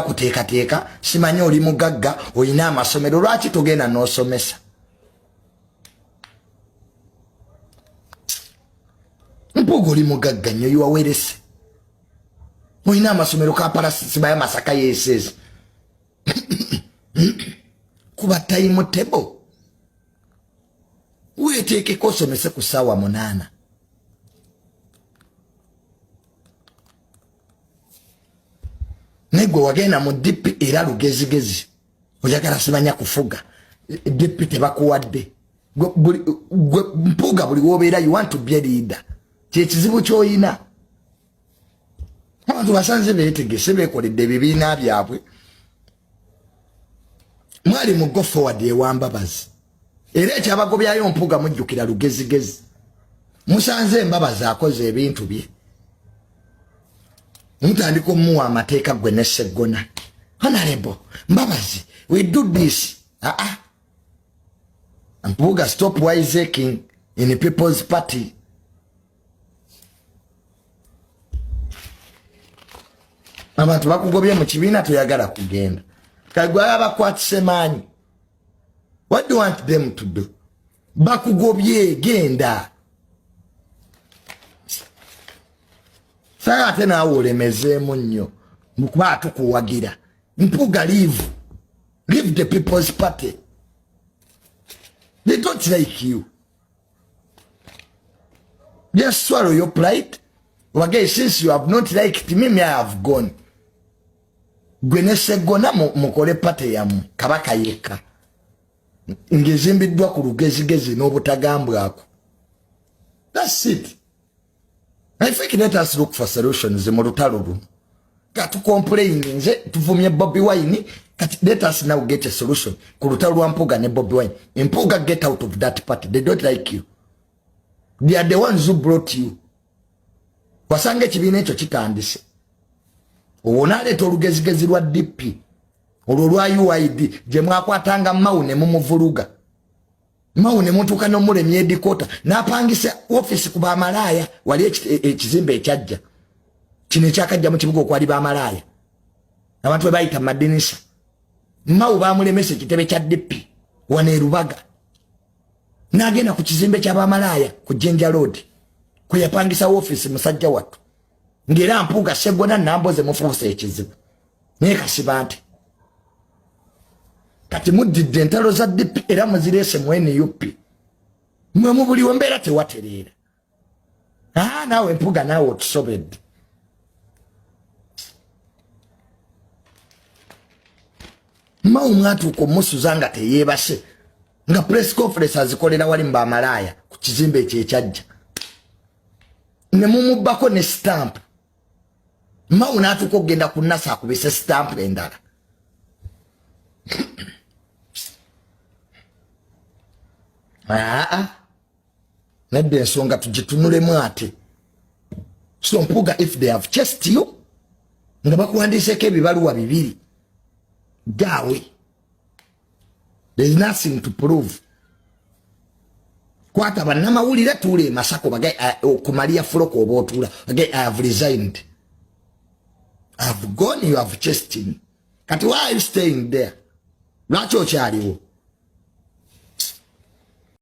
kuteekateeka simanyi oli mugagga olina amasomero lwaki togenda n'osomesa Mpuuga oli mugagga nnyo yuwawerese olina amasomero kapalasiba Masaka yeesezi kuba time table weeteekeko osomese ku ssaawa 8 Nego wagenda mu DP era lugezigezi oyagala simanya kufuga DP tebakuwadde Mpuuga buli wobeera you want to be a leader kyekizibu kyoyina abantu basanze beetegese beekoledde ebibiina byabwe mwali mu go forward ewambabazi era ekyabagobyayo Mpuuga mujjukira lugezigezi musanze embabazi akoze ebintu bye Mutandiko muwa amateeka gwe ne Sseggona. Honorable, Mbabazi, we do this. Mpuuga stop wiseacking in the People's Party. Abantu bakugobye mu kibiina toyagala kugenda. Kagwe abakwatise maanyi. What do you want them to do? Bakugobye genda. Saka ate naawe olemezeemu nnyo mukuba atukuwagira Mpuuga leave the People's Party. They don't like you. Just swallow your pride. Wage, since you have not liked me, I have gone. Gwene Sseggona mukole party yamu kabaka yekka ngezimbiddwa ku lugezigezi n'obutagambwako. That's it. I think let us look for solutions mu lutalo luno. Katu complain nze tuvumye Bobi Wine kati let us now get a solution ku lutalo lwa Mpuuga ne Bobi Wine. Mpuuga get out of that party. They don't like you. They are the ones who brought you. Wasange kibiina ekyo kitandise. Owonaleeta olugezigezi lwa DP olwo lwa UID gye mwakwatanga Mao ne mumuvuluga. Mao ne mutuuka n'omulemye edikota n'apangisa office ku bamalaaya wali ekizimbe ekyajja kino ekyakajja mu kibuga okwali bamalaaya abantu bwe bayita madinisa. Mao baamulemesa ekitebe kya DP wane Rubaga n'agenda ku kizimbe ky'abamalaaya ku Jinja Road kwe yapangisa office musajja wattu ng'era Mpuuga Sseggona namboze mufuuse ekizibu naye kasiba nti kati muddidde entalo za DP era muzireese mu NUP mwe mubuliwo mbeera tewatereera. Naawe Mpuuga naawe otusobedde. Mao mwatuuka omusuza nga teyeebase nga press conference azikolera wali mu bamalaaya ku kizimbe ekyo ekyajja ne mumubbako ne stamp. Mao n'atuuka okugenda ku NASA akubise stamp endala. Nedde ensonga tugitunulemu ate. So Mpuuga, if they have chased you nga bakuwandiiseko ebibaluwa 2 gaawe, there is nothing to prove. Kwata bannamawulire tuule Masako bagay okumalia fuloko oba otuula bagay I have resigned. I have gone, you have chased me. Kati why are you staying there? Lwaki okyaliwo?